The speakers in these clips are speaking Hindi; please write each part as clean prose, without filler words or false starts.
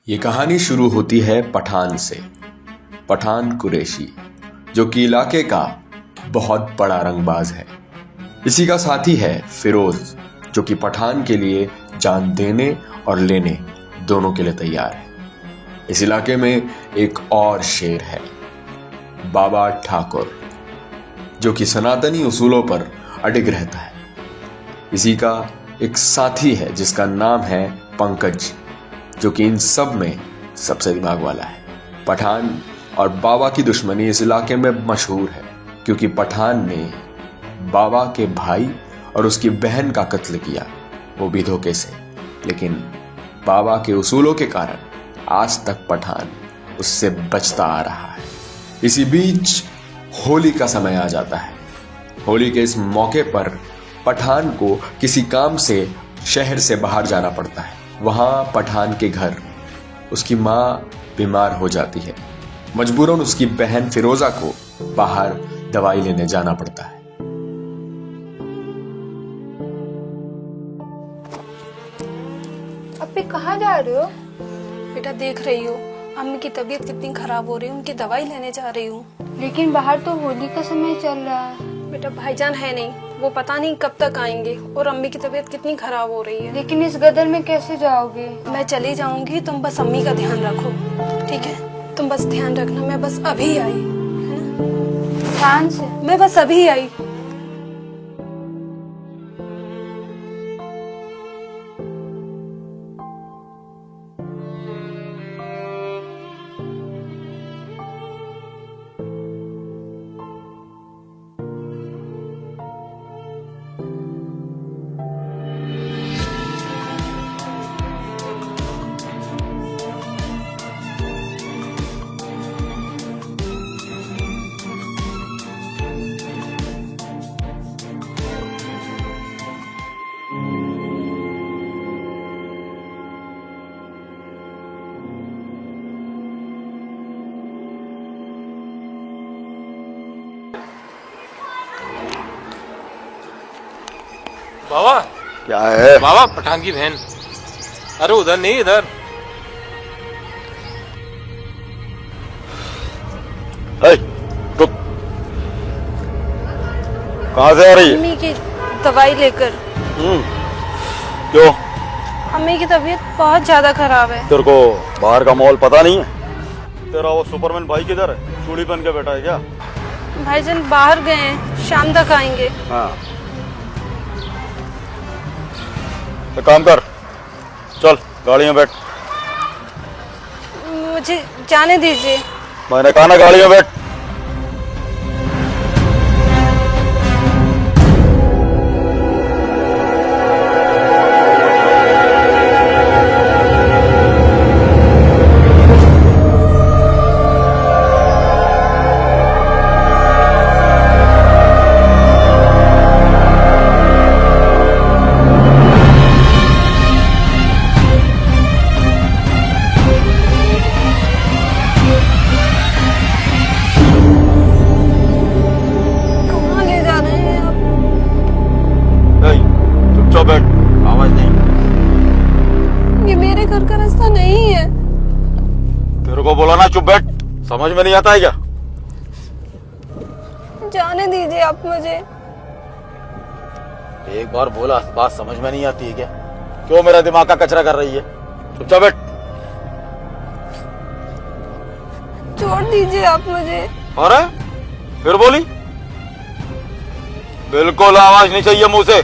ये कहानी शुरू होती है पठान से। पठान कुरैशी जो कि इलाके का बहुत बड़ा रंगबाज है। इसी का साथी है फिरोज जो कि पठान के लिए जान देने और लेने दोनों के लिए तैयार है। इस इलाके में एक और शेर है, बाबा ठाकुर, जो कि सनातनी उसूलों पर अडिग रहता है। इसी का एक साथी है जिसका नाम है पंकज, जो कि इन सब में सबसे दिमाग वाला है। पठान और बाबा की दुश्मनी इस इलाके में मशहूर है क्योंकि पठान ने बाबा के भाई और उसकी बहन का कत्ल किया, वो भी धोखे से। लेकिन बाबा के उसूलों के कारण आज तक पठान उससे बचता आ रहा है। इसी बीच होली का समय आ जाता है। होली के इस मौके पर पठान को किसी काम से शहर से बाहर जाना पड़ता है। वहां पठान के घर उसकी मां बीमार हो जाती है। मजबूरन उसकी बहन फिरोजा को बाहर दवाई लेने जाना पड़ता है। अबे कहाँ जा रहे हो? बेटा देख रही हो अम्मी की तबीयत कितनी खराब हो रही है, उनकी दवाई लेने जा रही हूँ। लेकिन बाहर तो होली का समय चल रहा है। बेटा भाईजान है नहीं, वो पता नहीं कब तक आएंगे और अम्मी की तबीयत कितनी खराब हो रही है। लेकिन इस गदर में कैसे जाओगे? मैं चली जाऊंगी, तुम बस अम्मी का ध्यान रखो, ठीक है? तुम बस ध्यान रखना, मैं बस अभी आई, है ना? ध्यान से। मैं बस अभी आई। बाबा क्या है? बाबा पठान की बहन। अरे उधर नहीं, इधर। रुक। कहाँ से आ रही है? अम्मी की दवाई लेकर। क्यों? अम्मी की तबीयत बहुत ज्यादा खराब है। तेरे को बाहर का माहौल पता नहीं है? तेरा वो सुपरमैन भाई किधर है? चूड़ी पहन के बैठा है क्या? भाईजान बाहर गए हैं, शाम तक आएंगे। हाँ, तो काम कर, चल गाड़ी में बैठ। मुझे जाने दीजिए। मैंने कहा ना गाड़ी में बैठ। चुपचाप बैठ, आवाज नहीं। ये मेरे घर का रास्ता नहीं है। तेरे को बोला ना चुप बैठ, समझ में नहीं आता है क्या? जाने दीजिए आप मुझे। एक बार बोला, बात समझ में नहीं आती है क्या? क्यों मेरा दिमाग का कचरा कर रही है? चुपचाप बैठ। छोड़ दीजिए आप मुझे। अरे फिर बोली? बिल्कुल आवाज नहीं चाहिए मुंह से।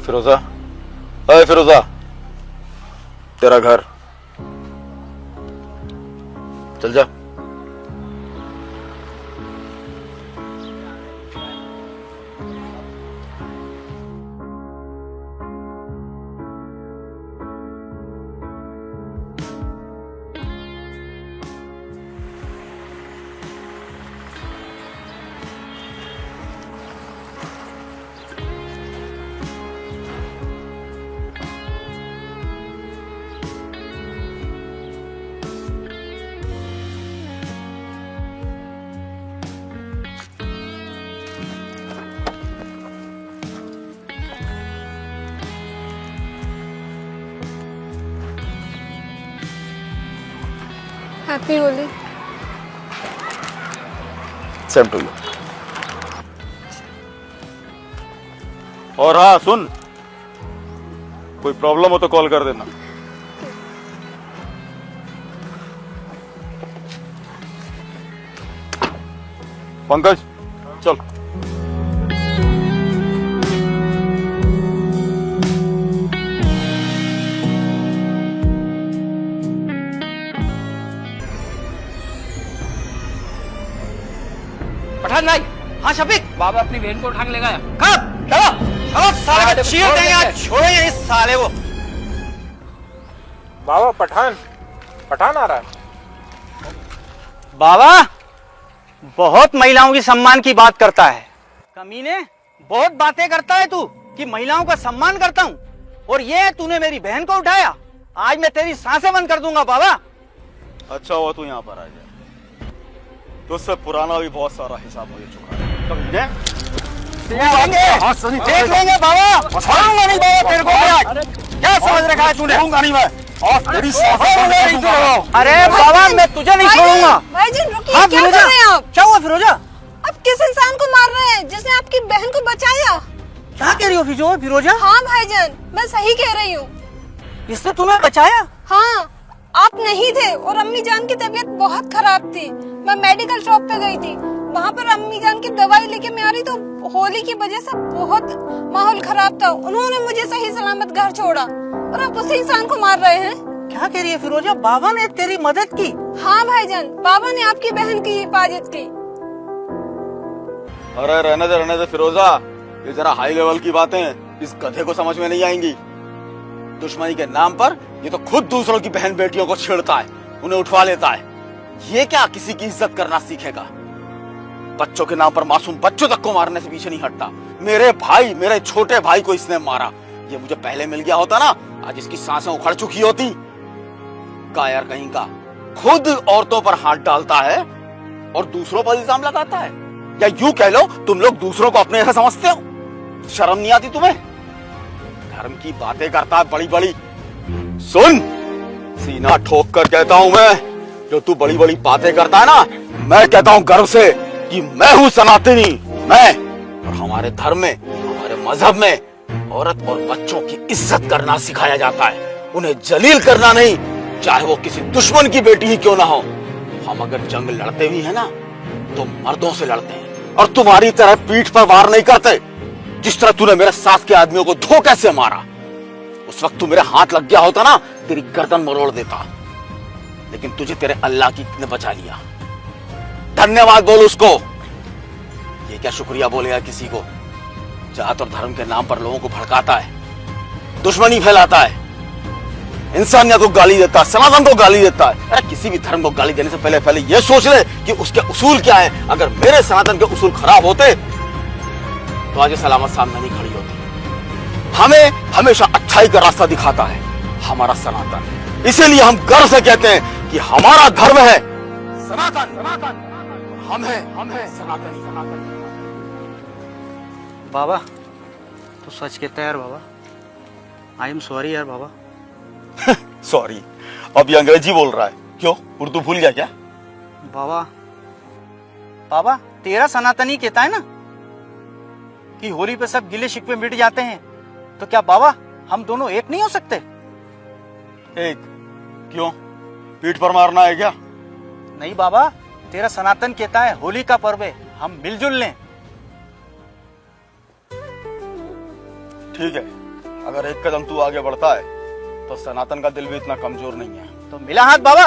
फिरोजा, अरे फिरोजा, तेरा घर, चल जा। Happy Holi. Same to you. और हाँ सुन, कोई प्रॉब्लम हो तो कॉल कर देना। पंकज चल। पठान भाई। हाँ शफीक। बाबा अपनी बहन को उठा के ले गया। कब? चलो साले को चीर देंगे आज, छोड़ेंगे इस साले को। बाबा पठान पठान आ रहा है। बाबा बहुत महिलाओं की सम्मान की बात करता है। कमीने, बहुत बातें करता है तू कि महिलाओं का सम्मान करता हूँ, और ये तूने मेरी बहन को उठाया। आज मैं तेरी सांसें बंद कर दूंगा बाबा। अच्छा हुआ तू यहाँ पर आ जाए, तुझसे पुराना भी बहुत सारा हिसाब मुझे चुका है। कमीने देख लेंगे बाबा, छोड़ूंगा नहीं बाबा तेरे को आज। क्या समझ रखा है तूने? नहीं मैं तेरी अरे बाबा मैं तुझे नहीं छोड़ूंगा। भाईजान रुकिए, हाँ, क्या कर फिरोजा, रहे हैं आप? क्या हुआ फिरोजा? आप किस इंसान को मार रहे हैं जिसने आपकी बहन को बचाया? क्या कह रही हो फिरोजा? हाँ भाईजान, मैं सही कह रही हूँ। इसने तुम्हें बचाया? हाँ, आप नहीं थे और अम्मी जान की तबीयत बहुत खराब थी। मैं मेडिकल शॉप पे गई थी, वहाँ पर अम्मी जान की दवाई लेके मैं आ रही तो होली की वजह से बहुत माहौल खराब था। उन्होंने मुझे सही सलामत घर छोड़ा और आप उसी इंसान को मार रहे हैं। क्या कह रही है फिरोजा? बाबा ने तेरी मदद की? हाँ भाईजान, बाबा ने आपकी बहन की हिफाजत की। अरे रहने दे फिरोजा, ये जरा हाई लेवल की बातें इस गधे को समझ में नहीं आएंगी। दुश्मनी के नाम पर ये तो खुद दूसरों की बहन बेटियों को छेड़ता है, उन्हें उठवा लेता है। ये क्या किसी की इज्जत करना सीखेगा? बच्चों के नाम पर मासूम बच्चों तक को मारने से पीछे नहीं हटता। मेरे भाई, मेरे छोटे भाई को इसने मारा। ये मुझे पहले मिल गया होता ना, आज इसकी सांसें उखड़ चुकी होती। कायर कहीं का, खुद औरतों पर हाथ डालता है और दूसरों पर इल्जाम लगाता है। या यूं कह लो, तुम लोग दूसरों को अपने ऐसा समझते हो? शर्म नहीं आती तुम्हें? धर्म की बातें करता है बड़ी बड़ी। सुन, सीना ठोक कर कहता हूं मैं, जो तू बड़ी बड़ी बातें करता है ना, मैं कहता हूं गर्व से कि मैं हूं सनातनी। मैं, और हमारे धर्म में, हमारे मजहब में औरत और बच्चों की इज्जत करना सिखाया जाता है, उन्हें जलील करना नहीं, चाहे वो किसी दुश्मन की बेटी ही क्यों ना हो। हम अगर जंग लड़ते भी है ना तो मर्दों से लड़ते हैं, और तुम्हारी तरह पीठ पर वार नहीं करते। जिस तरह तूने मेरे साथ के आदमियों को धोखे से मारा, उस वक्त तू मेरे हाथ लग गया होता ना, तेरी गर्दन मरोड़ देता। लेकिन तुझे तेरे अल्लाह की ने बचा लिया। धन्यवाद बोल उसको। ये क्या शुक्रिया बोलेगा किसी को? जात और धर्म के नाम पर लोगों को भड़काता है, दुश्मनी फैलाता है, इंसानियत को गाली देता है, सनातन को गाली देता है। अरे किसी भी धर्म को गाली देने से पहले ये सोच ले कि उसके उसूल क्या है। अगर मेरे सनातन के उसूल खराब होते तो आज सलामत सामने नहीं खड़ी होती। हमें हमेशा अच्छाई का रास्ता दिखाता है हमारा सनातन। इसीलिए हम गर्व से कहते हैं कि हमारा धर्म है सनातन, हम है सनातनी। बाबा तू सच कहता है यार बाबा। आई एम सॉरी यार बाबा। सॉरी? अब ये अंग्रेजी बोल रहा है, क्यों? उर्दू भूल गया क्या? बाबा बाबा तेरा सनातनी कहता है ना कि होली पे सब गिले शिकवे मिट जाते हैं, तो क्या बाबा हम दोनों एक नहीं हो सकते? एक क्यों? पीठ पर मारना है क्या? नहीं बाबा, तेरा सनातन कहता है होली का पर्व है, हम मिलजुल लें। ठीक है, अगर एक कदम तू आगे बढ़ता है तो सनातन का दिल भी इतना कमजोर नहीं है। तो मिला हाथ बाबा।